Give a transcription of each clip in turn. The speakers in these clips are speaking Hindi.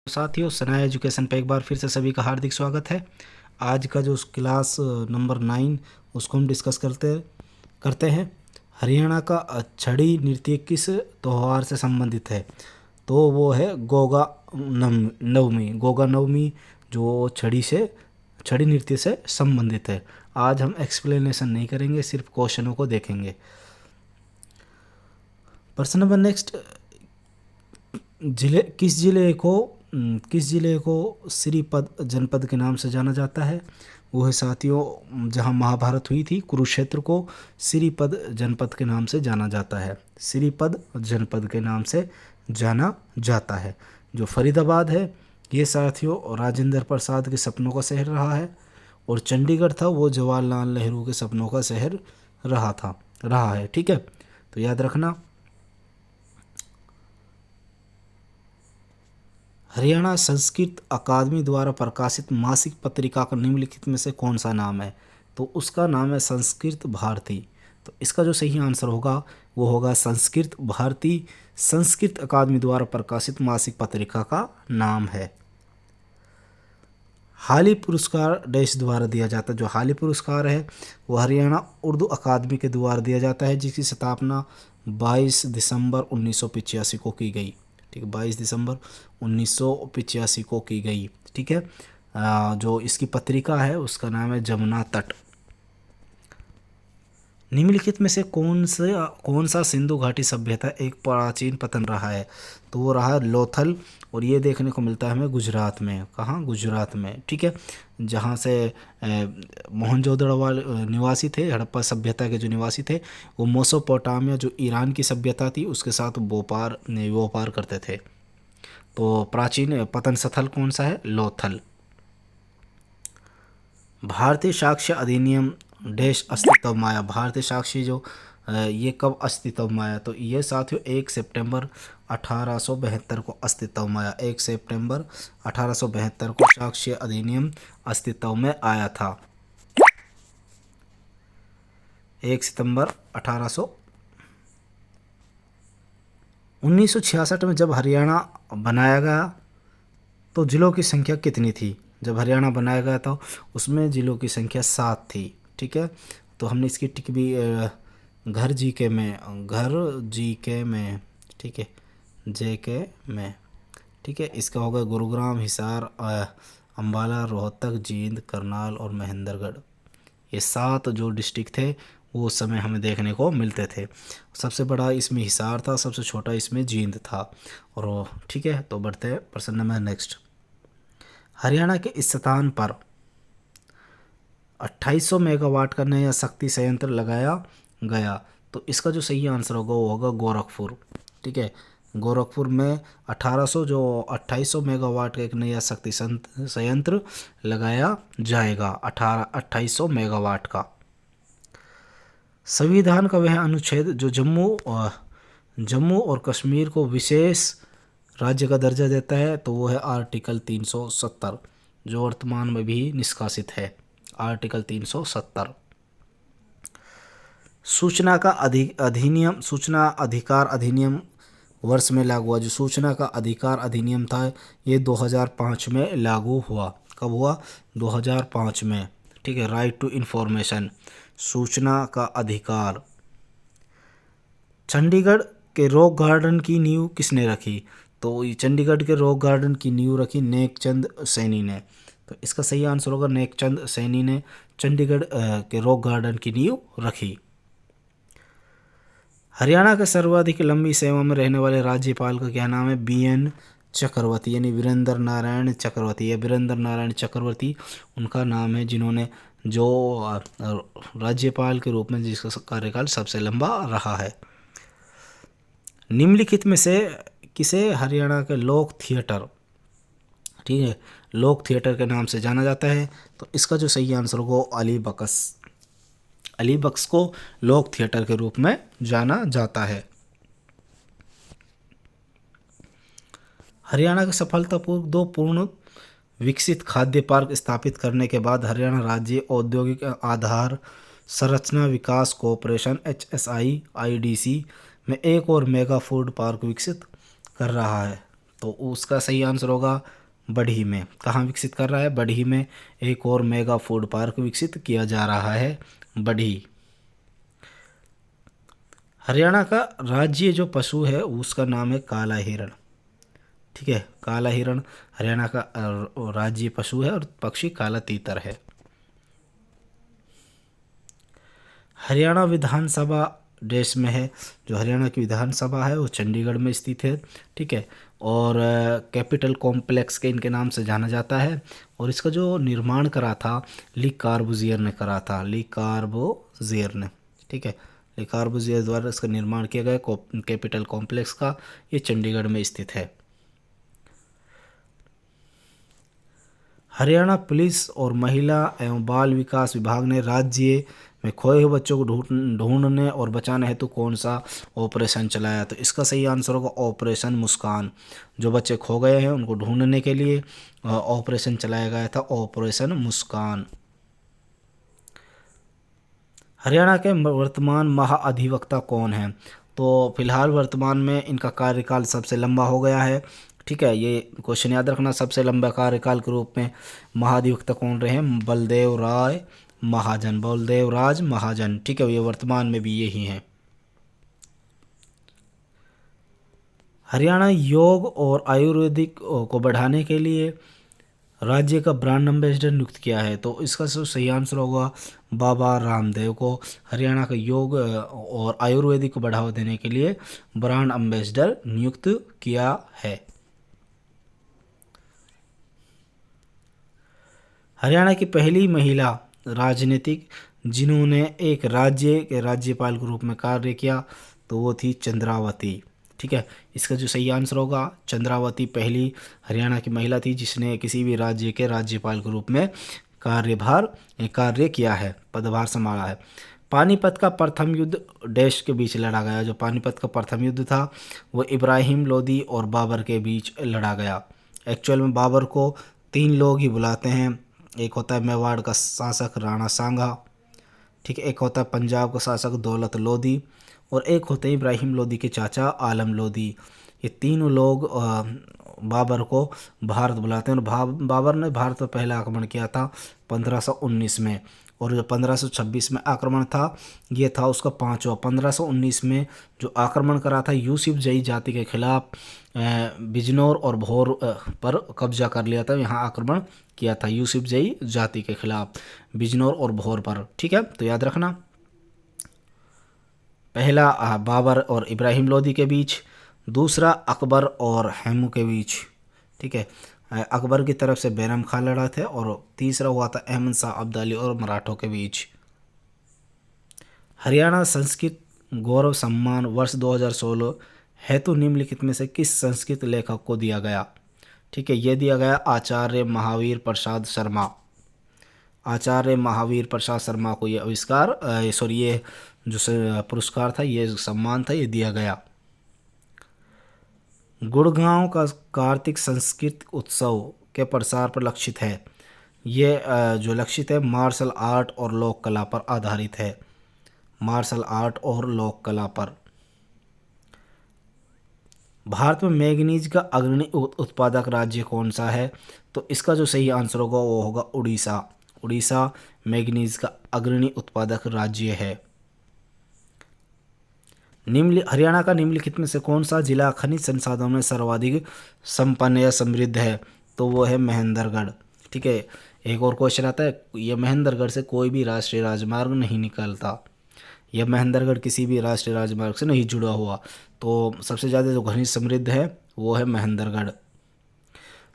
साथियों, सनाया एजुकेशन पे एक बार फिर से सभी का हार्दिक स्वागत है। आज का जो क्लास नंबर 9 उसको हम डिस्कस करते हैं। हरियाणा का छड़ी नृत्य किस त्यौहार से संबंधित है? तो वो है नवमी। गोगा नवमी जो छड़ी नृत्य से संबंधित है। आज हम एक्सप्लेनेशन नहीं करेंगे, सिर्फ क्वेश्चनों को देखेंगे। प्रश्न नंबर नेक्स्ट, किस जिले को श्रीपद जनपद के नाम से जाना जाता है? वो है साथियों, जहाँ महाभारत हुई थी, कुरुक्षेत्र को श्रीपद जनपद के नाम से जाना जाता है। श्रीपद जनपद के नाम से जाना जाता है। जो फरीदाबाद है, ये साथियों राजेंद्र प्रसाद के सपनों का शहर रहा है। और चंडीगढ़ था, वो जवाहरलाल नेहरू के सपनों का शहर रहा है। ठीक है, तो याद रखना। हरियाणा संस्कृत अकादमी द्वारा प्रकाशित मासिक पत्रिका का निम्नलिखित में से कौन सा नाम है? तो उसका नाम है संस्कृत भारती। तो इसका जो सही आंसर होगा वो होगा संस्कृत भारती। संस्कृत अकादमी द्वारा प्रकाशित मासिक पत्रिका का नाम है। हाली पुरस्कार देश द्वारा दिया जाता है। जो हाली पुरस्कार है वो हरियाणा उर्दू अकादमी के द्वारा दिया जाता है, जिसकी स्थापना 22 दिसंबर 1985 को की गई। ठीक है, 22 दिसंबर 1985 को की गई। ठीक है, जो इसकी पत्रिका है उसका नाम है जमुना तट। निम्नलिखित में से कौन सा सिंधु घाटी सभ्यता एक प्राचीन पतन रहा है? तो वो रहा लोथल। और ये देखने को मिलता है हमें गुजरात में। कहाँ? गुजरात में। ठीक है, जहाँ से मोहनजोदड़ो वाले निवासी थे, हड़प्पा सभ्यता के जो निवासी थे, वो मेसोपोटामिया जो ईरान की सभ्यता थी उसके साथ व्यापार करते थे। तो प्राचीन पतन स्थल कौन सा है? लोथल। भारतीय साक्ष्य अधिनियम देश अस्तित्व में आया। भारतीय साक्ष्य जो ये कब अस्तित्व में आया? तो ये साथियों 1 सितंबर 1872 को अस्तित्व में आया। 1 सितंबर 1872 को साक्ष्य अधिनियम अस्तित्व में आया था। 1 सितंबर 1966 में जब हरियाणा बनाया गया तो जिलों की संख्या कितनी थी? जब हरियाणा बनाया गया था उसमें जिलों की संख्या 7 थी। ठीक है, तो हमने इसकी टिक भी घर जी के में ठीक है, JK में। ठीक है, इसका होगा गुरुग्राम, हिसार, अम्बाला, रोहतक, जींद, करनाल और महेंद्रगढ़। ये 7 जो डिस्ट्रिक्ट थे वो उस समय हमें देखने को मिलते थे। सबसे बड़ा इसमें हिसार था, सबसे छोटा इसमें जींद था। और ठीक है, तो बढ़ते हैं प्रश्न नंबर नेक्स्ट। हरियाणा के इस स्थान पर 2800 मेगावाट का नया शक्ति संयंत्र लगाया गया। तो इसका जो सही आंसर होगा वो होगा गोरखपुर। ठीक है, गोरखपुर में 2800 मेगावाट का एक नया शक्ति संयंत्र लगाया जाएगा। 2800 मेगावाट का। संविधान का वह अनुच्छेद जो जम्मू और कश्मीर को विशेष राज्य का दर्जा देता है, तो वो है आर्टिकल 370, जो वर्तमान में भी निष्कासित है। आर्टिकल 370। सूचना अधिकार अधिनियम वर्ष में लागू हुआ। जो सूचना का अधिकार अधिनियम था ये 2005 में लागू हुआ। कब हुआ? 2005 में। ठीक है, राइट टू इंफॉर्मेशन, सूचना का अधिकार। चंडीगढ़ के रॉक गार्डन की नींव किसने रखी? तो ये चंडीगढ़ के रॉक गार्डन की नींव रखी नेकचंद सैनी ने। तो इसका सही आंसर होगा नेकचंद सैनी ने चंडीगढ़ के रॉक गार्डन की नींव रखी। हरियाणा के सर्वाधिक लंबी सेवा में रहने वाले राज्यपाल का क्या नाम है? BN चक्रवर्ती, यानी वीरेंद्र नारायण चक्रवर्ती। या वीरेंद्र नारायण चक्रवर्ती उनका नाम है, जिन्होंने जो राज्यपाल के रूप में जिसका कार्यकाल सबसे लंबा रहा है। निम्नलिखित में से किसे हरियाणा के लोक थिएटर, ठीक है, लोक थिएटर के नाम से जाना जाता है? तो इसका जो सही आंसर होगा अली बख्श को लोक थिएटर के रूप में जाना जाता है। हरियाणा के सफलतापूर्वक 2 पूर्ण विकसित खाद्य पार्क स्थापित करने के बाद हरियाणा राज्य औद्योगिक आधार संरचना विकास कॉरपोरेशन HSI IDC में एक और मेगा फूड पार्क विकसित कर रहा है। तो उसका सही आंसर होगा बढ़ी में। कहाँ विकसित कर रहा है? बढ़ी में एक और मेगा फूड पार्क विकसित किया जा रहा है, बढ़ी। हरियाणा का राज्य जो पशु है उसका नाम है काला हिरण। ठीक है, काला हिरण हरियाणा का राज्य पशु है और पक्षी काला तीतर है। हरियाणा विधानसभा देश में है। जो हरियाणा की विधानसभा है वो चंडीगढ़ में स्थित है। ठीक है, और कैपिटल कॉम्प्लेक्स के इनके नाम से जाना जाता है। और इसका जो निर्माण करा था ली कार्बूजियर ने करा था, ली कार्बोजियर ने। ठीक है, ली कार्बूजियर द्वारा इसका निर्माण किया गया कैपिटल कॉम्प्लेक्स का। ये चंडीगढ़ में स्थित है। हरियाणा पुलिस और महिला एवं बाल विकास विभाग ने राज्य में खोए हुए बच्चों को ढूंढने और बचाने हेतु कौन सा ऑपरेशन चलाया? तो इसका सही आंसर होगा ऑपरेशन मुस्कान। जो बच्चे खो गए हैं उनको ढूंढने के लिए ऑपरेशन चलाया गया था, ऑपरेशन मुस्कान। हरियाणा के वर्तमान महाअधिवक्ता कौन हैं? तो फिलहाल वर्तमान में इनका कार्यकाल सबसे लंबा हो गया है। ठीक है, ये क्वेश्चन याद रखना, सबसे लंबा कार्यकाल के रूप में महाधिवक्ता कौन रहे हैं? बलदेव राय महाजन, बलदेव राज महाजन। ठीक है, ये वर्तमान में भी यही हैं। हरियाणा योग और आयुर्वेदिक को बढ़ाने के लिए राज्य का ब्रांड एम्बेसडर नियुक्त किया है। तो इसका सही आंसर होगा बाबा रामदेव को हरियाणा का योग और आयुर्वेदिक को बढ़ावा देने के लिए ब्रांड एम्बेसडर नियुक्त किया है। हरियाणा की पहली महिला राजनीतिक जिन्होंने एक राज्य के राज्यपाल के रूप में कार्य किया तो वो थी चंद्रावती। ठीक है, इसका जो सही आंसर होगा चंद्रावती पहली हरियाणा की महिला थी जिसने किसी भी राज्य के राज्यपाल के रूप में कार्य किया है, पदभार संभाला है। पानीपत का प्रथम युद्ध देश के बीच लड़ा गया। जो पानीपत का प्रथम युद्ध था वो इब्राहिम लोदी और बाबर के बीच लड़ा गया। एक्चुअल में बाबर को 3 लोग ही बुलाते हैं। एक होता है मेवाड़ का शासक राणा सांगा, ठीक है, एक होता है पंजाब का शासक दौलत लोदी और एक होते हैं इब्राहिम लोदी के चाचा आलम लोदी। ये तीनों लोग बाबर को भारत बुलाते हैं। और बाबर ने भारत पर पहला आक्रमण किया था 1519 में, और जो 1526 में आक्रमण था ये था उसका 5वां। 1519 में जो आक्रमण करा था यूसुफ जई जाति के खिलाफ बिजनौर और भोर पर कब्जा कर लिया था। यहाँ आक्रमण किया था यूसुफ जई जाति के खिलाफ बिजनौर और भोर पर। ठीक है, तो याद रखना, पहला बाबर और इब्राहिम लोदी के बीच, दूसरा अकबर और हैमू के बीच। ठीक है, अकबर की तरफ से बैरम खान लड़ा थे, और तीसरा हुआ था अहमद शाह अब्दाली और मराठों के बीच। हरियाणा संस्कृत गौरव सम्मान वर्ष 2016 हेतु निम्नलिखित में से किस संस्कृत लेखक को दिया गया? ठीक है, ये दिया गया आचार्य महावीर प्रसाद शर्मा। आचार्य महावीर प्रसाद शर्मा को ये आविष्कार ये जो पुरस्कार था, ये सम्मान था, ये दिया गया। गुड़गांव का कार्तिक संस्कृत उत्सव के प्रसार पर लक्षित है। ये जो लक्षित है मार्शल आर्ट और लोक कला पर आधारित है, मार्शल आर्ट और लोक कला पर। भारत में मैंगनीज का अग्रणी उत्पादक राज्य कौन सा है? तो इसका जो सही आंसर होगा वो होगा उड़ीसा। उड़ीसा मैंगनीज का अग्रणी उत्पादक राज्य है। हरियाणा का निम्नलिखित में से कौन सा जिला खनिज संसाधनों में सर्वाधिक संपन्न या समृद्ध है? तो वो है महेंद्रगढ़। ठीक है, एक और क्वेश्चन आता है, यह महेंद्रगढ़ से कोई भी राष्ट्रीय राजमार्ग नहीं निकलता, यह महेंद्रगढ़ किसी भी राष्ट्रीय राजमार्ग से नहीं जुड़ा हुआ। तो सबसे ज़्यादा जो खनिज समृद्ध है वो है महेंद्रगढ़।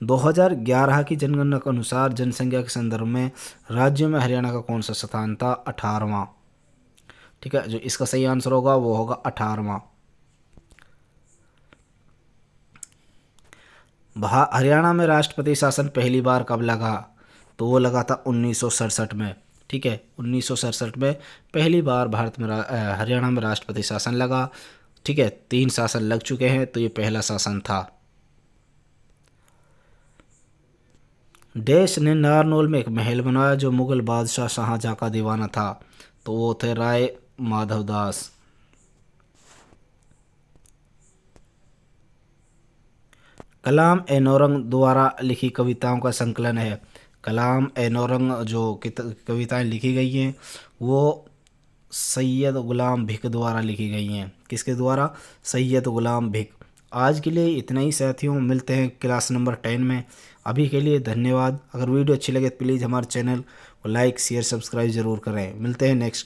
2011 की जनगणना के अनुसार जनसंख्या के संदर्भ में राज्यों में हरियाणा का कौन सा स्थान था? 18वां। ठीक है, जो इसका सही आंसर होगा वो होगा 18वां। हरियाणा में राष्ट्रपति शासन पहली बार कब लगा? तो वो लगा था 1967 में। ठीक है, 1967 में पहली बार भारत में हरियाणा में राष्ट्रपति शासन लगा। ठीक है, 3 शासन लग चुके हैं, तो ये पहला शासन था। देश ने नारनौल में एक महल बनाया जो मुगल बादशाह शाहजहाँ का दीवाना था। तो वो थे राय माधवदास। कलाम ए नौरंग द्वारा लिखी कविताओं का संकलन है। कलाम ए नौरंग जो कविताएं लिखी गई हैं वो सैयद गुलाम भिक द्वारा लिखी गई हैं। किसके द्वारा? सैयद गुलाम भिक। आज के लिए इतना ही साथियों, मिलते हैं क्लास नंबर 10 में। अभी के लिए धन्यवाद। अगर वीडियो अच्छी लगे तो प्लीज़ हमारे चैनल को लाइक शेयर सब्सक्राइब ज़रूर करें। मिलते हैं नेक्स्ट